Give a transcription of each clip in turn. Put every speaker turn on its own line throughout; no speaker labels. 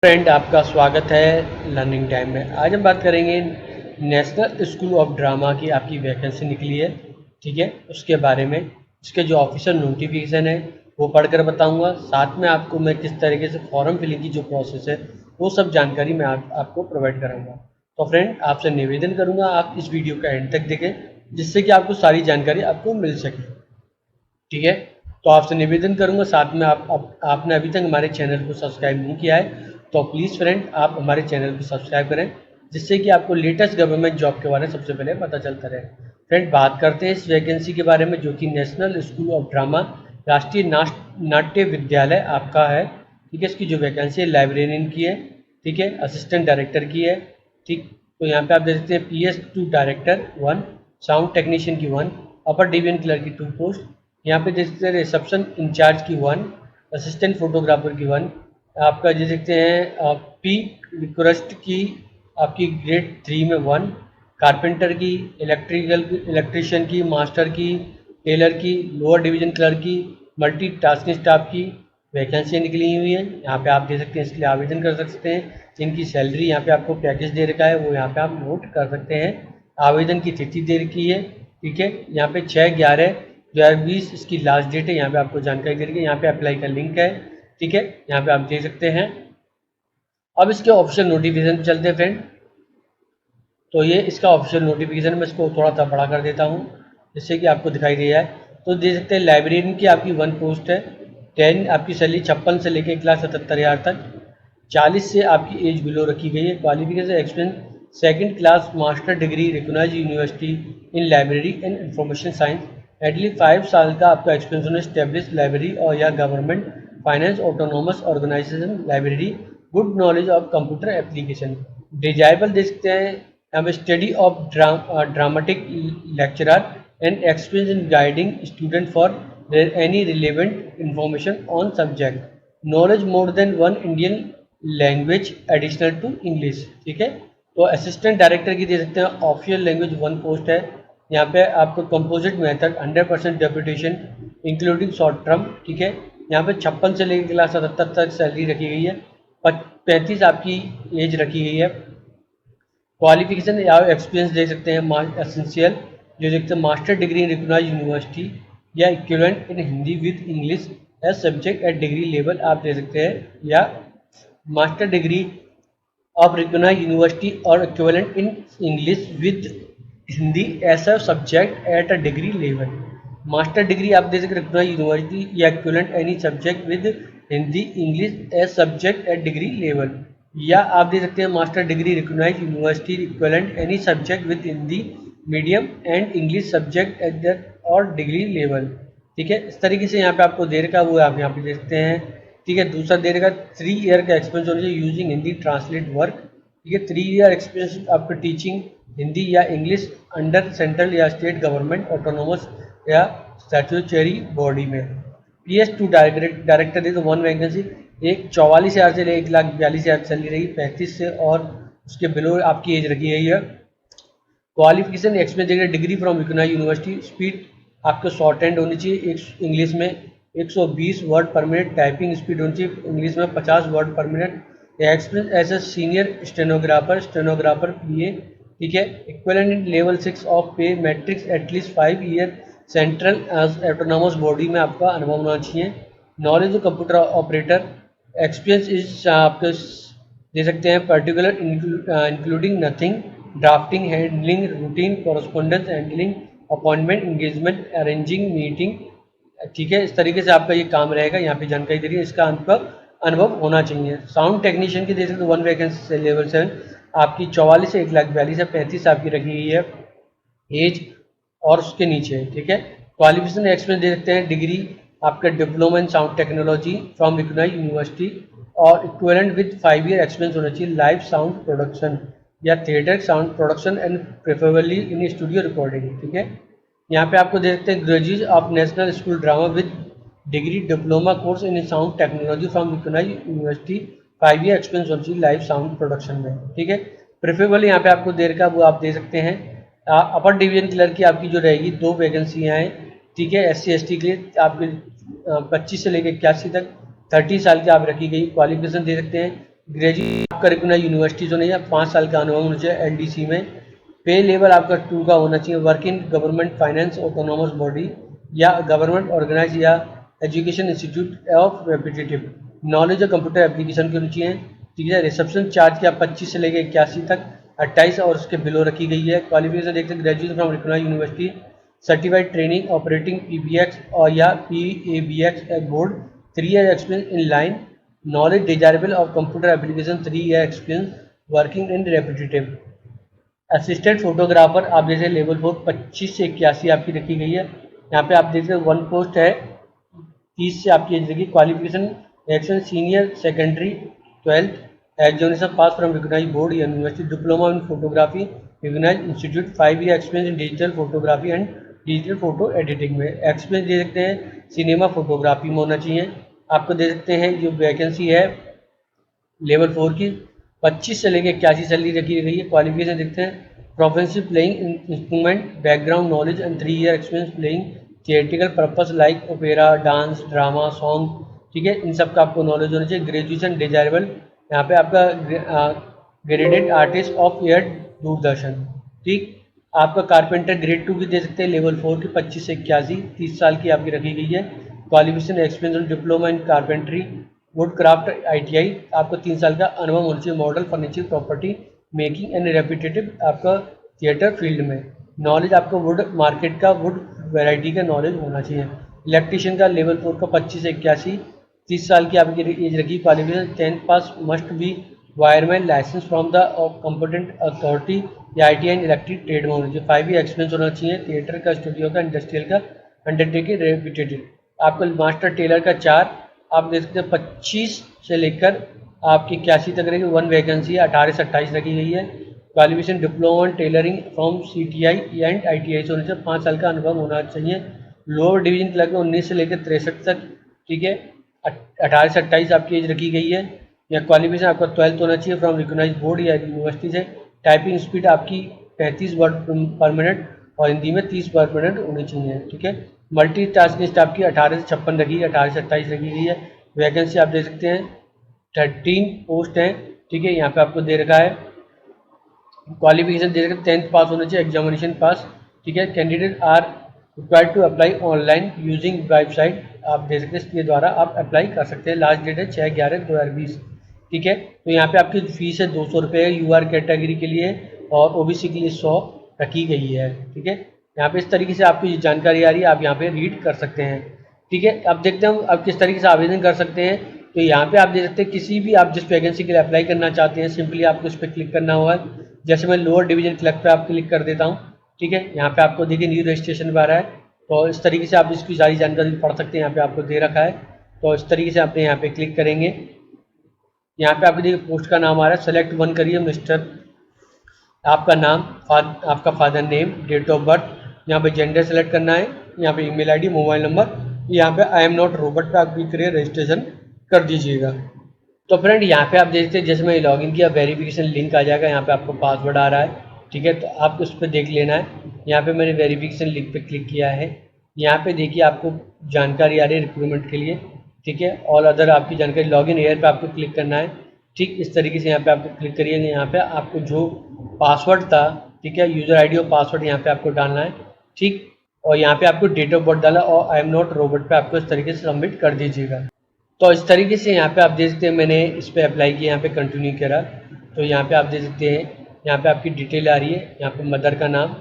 Friend, आपका स्वागत है लर्निंग टाइम में। आज हम बात करेंगे नेशनल स्कूल ऑफ ड्रामा की आपकी वैकेंसी निकली है, ठीक है, उसके बारे में। इसके जो ऑफिशियल नोटिफिकेशन है वो पढ़कर बताऊंगा। साथ में आपको मैं किस तरीके से फॉर्म फिलिंग की जो प्रोसेस है वो सब जानकारी मैं आपको प्रोवाइड कराऊंगा। तो फ्रेंड, आपसे निवेदन करूंगा आप इस वीडियो का एंड तक देखें, जिससे कि आपको सारी जानकारी आपको मिल सके, ठीक है। तो आपसे निवेदन करूंगा, साथ में आपने अभी तक हमारे चैनल को सब्सक्राइब नहीं किया है तो प्लीज़ फ्रेंड आप हमारे चैनल को सब्सक्राइब करें, जिससे कि आपको लेटेस्ट गवर्नमेंट जॉब के बारे में सबसे पहले पता चलता रहे। फ्रेंड, बात करते हैं इस वैकेंसी के बारे में, जो कि नेशनल स्कूल ऑफ ड्रामा राष्ट्रीय नाट्य विद्यालय आपका है, ठीक है। इसकी जो वैकेंसी है लाइब्रेरियन की है, ठीक है, असिस्टेंट डायरेक्टर की है, ठीक। तो यहाँ पे आप देख सकते हैं PS2 डायरेक्टर 1, साउंड टेक्नीशियन की 1, अपर डिवीजन क्लर्क की 2 पोस्ट। यहाँ पे देख सकते हैं रिसेप्शन इंचार्ज की 1, असिस्टेंट फोटोग्राफर की 1, आपका देख सकते हैं पी रिक्वेस्ट की आपकी ग्रेड 3 में 1, कारपेंटर की, इलेक्ट्रिशियन की, मास्टर की, टेलर की, लोअर डिवीजन क्लर्क की, मल्टी टास्किंग स्टाफ की वैकेंसी निकली हुई है। यहाँ पे आप दे सकते हैं, इसके लिए आवेदन कर सकते हैं। जिनकी सैलरी यहाँ पे आपको पैकेज दे रखा है वो यहाँ पे आप नोट कर सकते हैं। आवेदन की तिथि दे रखी है, ठीक है। यहाँ पे 6/11/2020 इसकी लास्ट डेट है। यहाँ पे आपको जानकारी दे रखी है। यहाँ पे अप्लाई का लिंक है, ठीक है, यहाँ पे आप दे सकते हैं। अब इसके ऑफिशियल नोटिफिकेशन पे चलते हैं फ्रेंड। तो ये इसका ऑफिशियल नोटिफिकेशन, मैं इसको थोड़ा सा बड़ा कर देता हूँ जिससे कि आपको दिखाई दे जाए। तो देख सकते हैं लाइब्रेरियन की आपकी 1 पोस्ट है। 10 आपकी सैलरी 56 से लेकर 1,77,000 तक। 40 से आपकी एज बिलो रखी गई है। Qualification experience second class master degree recognise university in library and information science. At least 5 साल का आपका एक्सपीरियंस होना स्टेब्लिश लाइब्रेरी और या government finance autonomous organisation library. Good knowledge of computer application. Desirable देख सकते हैं, I'm a study of dramatic lecturer and experience in guiding student for any relevant information on subject. Knowledge more than one Indian language additional to English, ठीक है। तो assistant director की दे सकते हैं, official language 1 post है। यहाँ पे आपको composite method 100% deputation including short term, ठीक है। यहाँ पे 56 से लेकर क्लास 77 तक सैलरी रखी गई है। 35 आपकी एज रखी गई है। क्वालिफिकेशन या एक्सपीरियंस देख सकते हैं एसेंशियल, जो देखते हैं master degree in recognise university या equivalent in Hindi with English as subject at degree level आप दे सकते हैं, या master degree of recognise university और equivalent in English with Hindi as a subject at a degree level. Master degree आप दे सकते हैं रिकॉग्नाइज यूनिवर्सिटी या equivalent any subject with Hindi English as subject at degree level, या आप दे सकते हैं master degree recognise university equivalent any subject with Hindi medium and English subject at that और डिग्री लेवल, ठीक है। इस तरीके से यहाँ पे आपको दे रखा है, वो आप यहाँ पे देखते हैं, ठीक है। दूसरा दे रखा 3 ईयर का एक्सपीरियंस होना चाहिए यूजिंग हिंदी ट्रांसलेट वर्क, ठीक है। 3 ईयर एक्सपीरियंस आपको टीचिंग हिंदी या इंग्लिश अंडर सेंट्रल या स्टेट गवर्नमेंट ऑटोनोमस या स्टैट्यूटरी बॉडी में। PS2 डायरेक्टर है तो 1 वैकेंसी, एक 44,000 से लेकर 1,42,000 सैलरी रही। 35 से और उसके बिलो आपकी एज रखी गई है। क्वालिफिकेशन एक्सपीरियंस देखिए, डिग्री फ्रॉम विकनाई यूनिवर्सिटी, स्पीड आपको शॉर्ट हैंड होनी चाहिए एक इंग्लिश में 120 word per minute, typing speed होनी चाहिए इंग्लिश में 50 word per minute. Experience as a senior stenographer PA, ठीक है। Equivalent in level 6 of pay matrix at least 5 year central autonomous body में आपका अनुभव होना चाहिए। Knowledge of computer operator experience is आपके दे सकते हैं, particular including nothing drafting handling routine correspondence handling appointment engagement arranging meeting, ठीक है। इस तरीके से आपका ये काम रहेगा। यहाँ पे जानकारी दे रही है, इसका आपका अनुभव होना चाहिए। साउंड टेक्नीशियन की दे सकते 1 वैकेंसी लेवल 7 आपकी 44 से 1,42,000 है। 35 आपकी रखी गई है एज और उसके नीचे, ठीक है। क्वालिफिकेशन एक्सपीरियंस दे सकते हैं, डिग्री आपका diploma in sound technology from recognised university और इक्विवेलेंट विद 5 ईयर एक्सपीरियंस होना चाहिए लाइव साउंड प्रोडक्शन या theatre sound production and preferably in studio recording, ठीक है। यहाँ पे आपको दे सकते हैं graduate of national school drama with degree diploma course in sound technology from recognised university, 5 year experience होना चाहिए लाइव साउंड प्रोडक्शन में, ठीक है। प्रेफरेबली यहाँ पे आपको दे रखा वो आप दे सकते हैं। अपर डिवीजन क्लर्क की आपकी जो रहेगी 2 वैकेंसियाँ हैं, ठीक है। SC/ST के लिए आपके 25 से लेकर 81 तक 30 साल की आप रखी गई। क्वालिफिकेशन दे सकते हैं ग्रेजुएट आपका रिकॉग्नाइज यूनिवर्सिटी जो नहीं है, 5 साल का अनुभव होना चाहिए एलडीसी में। पे लेवल आपका 2 का होना चाहिए। Work in government finance autonomous body या गवर्नमेंट ऑर्गेनाइज या education institute of repetitive. Knowledge और कंप्यूटर एप्लीकेशन की रुचि है। ठीक है। रिसेप्शन चार्ज क्या 25 से लेकर 81 तक, 28 और उसके बिलो रखी गई है। क्वालिफिकेशन देखते हैं graduation from recognise university, certified training operating PBX और या PABX board, 3 year experience in line, knowledge desirable of computer application, 3 year experience working in repetitive. Assistant photographer आप जैसे लेवल 4 25 से 81 आपकी रखी गई है। यहाँ पे आप देखते हैं 1 पोस्ट है, 30 से आपकी एज लगी। Qualification action senior secondary 12th examination pass from recognise board या university, diploma in photography recognise institute, 5 year experience in digital photography and digital photo editing में। एक्सपीरियंस दे सकते हैं सिनेमा फोटोग्राफी में होना चाहिए। आपको दे सकते हैं जो वैकेंसी है लेवल 4 की 25 से लेकर 81 सैलरी रखी गई है। क्वालिफिकेशन देखते हैं professional playing instrument, background knowledge and 3 year experience playing theatrical purpose like opera, dance, drama, song. ठीक है, इन सब का आपको नॉलेज होना चाहिए। ग्रेजुएशन डिजायरेबल, यहाँ पे आपका graded artist of year Doordarshan. ठीक, आपका कारपेंटर ग्रेड 2 की दे सकते हैं लेवल 4 की 25 से 81, 30 साल की आपकी रखी गई है। Qualification experience diploma in carpentry would craft ITI, आपको 3 साल का अनुभव होना चाहिए। Model furniture property making and repetitive आपका थिएटर फील्ड में। नॉलेज आपको वुड मार्केट का वुड वैरायटी का नॉलेज होना चाहिए। इलेक्ट्रीशियन का लेवल 4 का 25 से 81, 30 साल की आपकी एज रखी। क्वालिफिकेशन 10th पास must be wireman licence from the competent authority या आईटीआई इन इलेक्ट्रिक ट्रेड में होना चाहिए। 5 ईयर एक्सपीरियंस होना चाहिए थिएटर का, स्टूडियो का, इंडस्ट्रियल का, अंडरटेकिंग रेपिटेटिव। आपको मास्टर टेलर का 4, आप देख सकते हैं 25 से लेकर आपकी 81 तक रहेगी। 1 वैकेंसी है, 18 से 28 रखी गई है। Qualification diploma tailoring from CTI and ITI से होने से 5 साल का अनुभव होना चाहिए। लोअर डिवीजन क्लर्क में 19 से लेकर 63 तक। ठीक है, 18 से 28 आपकी एज रखी गई है। या क्वालिफिकेशन आपका 12th होना चाहिए फ्रॉम रिकॉग्नाइज बोर्ड या यूनिवर्सिटी से। टाइपिंग स्पीड आपकी 35 वर्ड पर मिनट और हिंदी में 30 वर्ड पर मिनट होनी चाहिए। ठीक है, मल्टी टास्किंग आपकी 18 से 56 रखी है, 18 से 28 रखी गई है। वैकेंसी आप देख सकते हैं 13 पोस्ट हैं। ठीक है, यहाँ पे आपको दे रखा है क्वालिफिकेशन दे रखा है 10th पास होना चाहिए, एग्जामिनेशन पास। ठीक है, candidate are required to apply online using website, आप दे सकते हैं इसके द्वारा आप अप्लाई कर सकते हैं। लास्ट डेट है 6/11/2020। ठीक है, तो यहाँ पे आपकी फीस है 200 रुपये यूआर कैटेगरी के लिए और ओबीसी के लिए 100 रखी गई है। ठीक है, यहाँ पे इस तरीके से आपको ये जानकारी आ रही है, आप यहाँ पे रीड कर सकते हैं। ठीक है, अब देखते हैं आप किस तरीके से आवेदन कर सकते हैं। तो यहाँ पे आप देख सकते हैं किसी भी आप जिस वैकेंसी के लिए अप्लाई करना चाहते हैं, सिंपली आपको इस पर क्लिक करना होगा। जैसे मैं लोअर डिवीजन क्लर्क पे आप क्लिक कर देता हूँ। ठीक है, यहाँ पे आपको देखिए न्यू रजिस्ट्रेशन पे आ रहा है, तो इस तरीके से आप इसकी सारी जानकारी पढ़ सकते हैं। यहाँ पे आपको दे रखा है, तो इस तरीके से आपने यहाँ पे क्लिक करेंगे। यहाँ पे आपको देखिए पोस्ट का नाम आ रहा है, सेलेक्ट 1 करिए मिस्टर, आपका नाम, आपका father name, date of birth, यहाँ पे जेंडर सेलेक्ट करना है, यहाँ पे ईमेल आईडी, मोबाइल नंबर, यहाँ पे आई एम नॉट रोबोट पे आप क्लिक करिए, रजिस्ट्रेशन कर दीजिएगा। तो फ्रेंड यहाँ पे आप देखते हैं जैसे मैं लॉगिन किया, वेरिफिकेशन लिंक आ जाएगा, यहाँ पे आपको पासवर्ड आ रहा है। ठीक है, तो आपको उस पर देख लेना है। यहाँ पे मैंने वेरिफिकेशन लिंक पे क्लिक किया है। यहाँ पे देखिए आपको जानकारी आ रही है रिक्रूटमेंट के लिए। ठीक है, ऑल अदर आपकी जानकारी, लॉगिन एयर पे आपको क्लिक करना है। ठीक, इस तरीके से यहाँ पे आपको क्लिक करिए। यहाँ पे आपको जो पासवर्ड था, ठीक है, यूजर आईडी और पासवर्ड यहाँ पे आपको डालना है। ठीक, और यहाँ पे आपको डेट ऑफ बर्थ डाला और आई एम नॉट रोबोट पे आपको इस तरीके से सबमिट कर दीजिएगा। तो इस तरीके से यहाँ पे आप देख सकते हैं मैंने इस पर अप्लाई किया, यहाँ पे कंटिन्यू करा। तो यहाँ पे आप देख सकते हैं यहाँ पे आपकी डिटेल आ रही है, यहाँ पे मदर का नाम।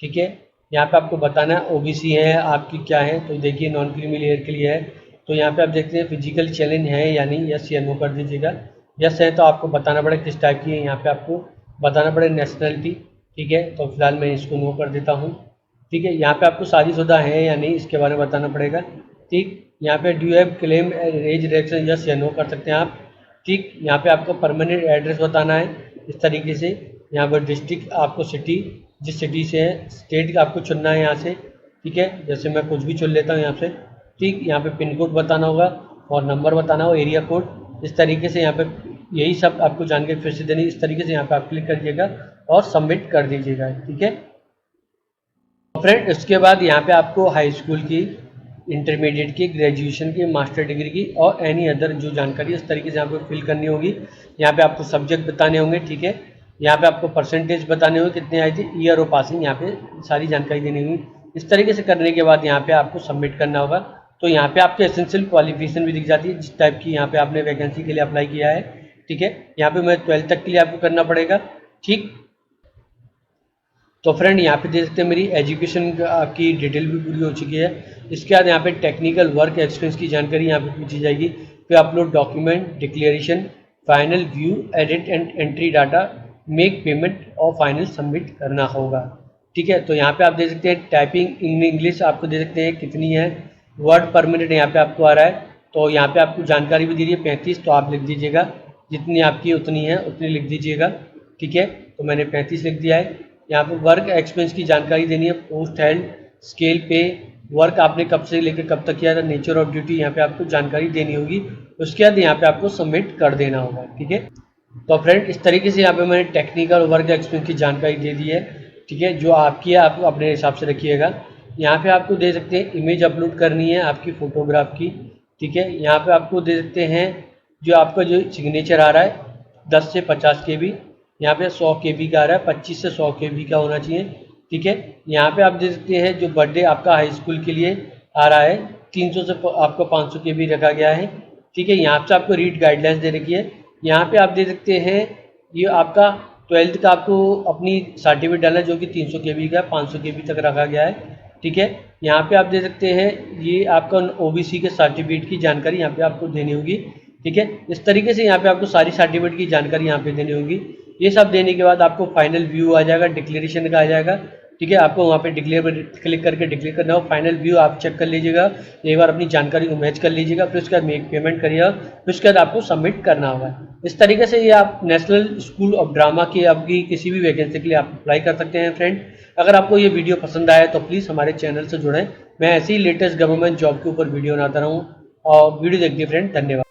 ठीक है, यहाँ पे आपको बताना है ओबीसी है आपकी क्या है, तो देखिए नॉन क्रीमी लेयर के लिए है। तो यहाँ पे आप देखते हैं फिजिकल चैलेंज है या नहीं, यस या नो कर दीजिएगा। यस है तो आपको बताना पड़ेगा किस टाइप की है, यहाँ पे आपको बताना पड़ेगा नेशनलिटी। ठीक है, तो फिलहाल मैं इसको नो कर देता हूँ। ठीक है, यहाँ पे आपको शादीशुदा है या नहीं इसके बारे में बताना पड़ेगा। ठीक, यहाँ पे do have claim as reaction, yes या नो कर सकते हैं आप। ठीक, यहाँ पे आपको परमानेंट एड्रेस बताना है इस तरीके से। यहाँ पर डिस्ट्रिक्ट आपको सिटी, जिस सिटी से है, स्टेट आपको चुनना है यहाँ से। ठीक है, जैसे मैं कुछ भी चुन लेता हूँ यहाँ से। ठीक, यहाँ पे पिन कोड बताना होगा और नंबर बताना होगा, एरिया कोड। इस तरीके से यहाँ पे यही सब आपको जानकारी फिर से देनी, इस तरीके से यहाँ पे आप क्लिक करिएगा और सबमिट कर दीजिएगा। ठीक है फ्रेंड, इसके बाद यहाँ पे आपको हाई स्कूल की इंटरमीडिएट की, ग्रेजुएशन की, मास्टर डिग्री की और एनी अदर जो जानकारी इस तरीके से यहाँ पे फिल करनी होगी। यहाँ पे आपको सब्जेक्ट बताने होंगे, ठीक है। यहाँ पे आपको परसेंटेज बताने होंगे कितने आई थी, ईयर ऑफ पासिंग, यहाँ पे सारी जानकारी देनी होगी। इस तरीके से करने के बाद यहाँ पे आपको सबमिट करना होगा। तो यहाँ पे आपके एसेंशियल क्वालिफिकेशन भी दिख जाती है, जिस टाइप की यहाँ पे आपने वैकेंसी के लिए अप्लाई किया है, ठीक है। यहाँ पे मैं 12th तक के लिए आपको करना पड़ेगा, ठीक। तो फ्रेंड यहाँ पे देख सकते हैं मेरी एजुकेशन की डिटेल भी पूरी हो चुकी है। इसके बाद यहाँ पे टेक्निकल वर्क एक्सपीरियंस की जानकारी यहाँ पे पूछी जाएगी। फिर upload document, declaration, final view, edit and entry data, make payment और फाइनल सबमिट करना होगा, ठीक है। तो यहाँ पे आप देख सकते हैं टाइपिंग इन इंग्लिश आपको दे सकते हैं कितनी है, वर्ड पर मिनट यहाँ पे आपको आ रहा है। तो यहाँ पे आपको जानकारी भी दी है 35, तो आप लिख दीजिएगा जितनी आपकी उतनी है उतनी लिख दीजिएगा, ठीक है। तो मैंने 35 लिख दिया है। यहाँ पे वर्क एक्सपेंस की जानकारी देनी है, पोस्ट हेल्ड, स्केल पे, वर्क आपने कब से लेकर कब तक किया था, नेचर ऑफ ड्यूटी यहाँ पे आपको जानकारी देनी होगी। उसके बाद यहाँ पे आपको सबमिट कर देना होगा, ठीक है। तो फ्रेंड इस तरीके से यहाँ पे मैंने टेक्निकल वर्क एक्सपेंस की जानकारी दे दी है, ठीक है। जो आपकी है आप अपने हिसाब से रखिएगा। यहाँ पे आपको दे सकते हैं इमेज अपलोड करनी है आपकी फ़ोटोग्राफ की, ठीक है। यहाँ पे आपको दे सकते हैं जो आपका जो सिग्नेचर आ रहा है 10 से 50 KB, यहाँ पे 100 KB का आ रहा है, 25 से 100 KB का होना चाहिए, ठीक है। यहाँ पे आप देख सकते हैं जो बर्थडे आपका हाई स्कूल के लिए आ रहा है 300 से आपको 500 KB रखा गया है, ठीक है। यहाँ पे आपको रीड गाइडलाइंस दे रखी है। यहाँ पे आप दे सकते हैं ये आपका 12th का आपको अपनी सर्टिफिकेट डालना है जो कि 300 KB का 500 KB तक रखा गया है, ठीक है। यहाँ पे आप दे सकते हैं ये आपका OBC के सर्टिफिकेट की जानकारी यहाँ पे आपको देनी होगी, ठीक है। इस तरीके से यहाँ पे आपको सारी सर्टिफिकेट की जानकारी यहाँ पे देनी होगी। ये सब देने के बाद आपको फाइनल व्यू आ जाएगा, डिक्लेरेशन का आ जाएगा, ठीक है। आपको वहाँ पे डिक्लेयर पर क्लिक करके डिक्लेयर करना हो। फाइनल व्यू आप चेक कर लीजिएगा, एक बार अपनी जानकारी को मैच कर लीजिएगा, फिर उसके बाद मेक पेमेंट करिएगा, फिर उसके बाद आपको सबमिट करना होगा। इस तरीके से ये आप नेशनल स्कूल ऑफ ड्रामा की आपकी किसी भी वैकेंसी के लिए आप अप्लाई कर सकते हैं फ्रेंड। अगर आपको ये वीडियो पसंद आया तो प्लीज़ हमारे चैनल से जुड़ें। मैं ऐसे ही लेटेस्ट गवर्नमेंट जॉब के ऊपर वीडियो बनाता रहूँ। और वीडियो देखिए फ्रेंड, धन्यवाद।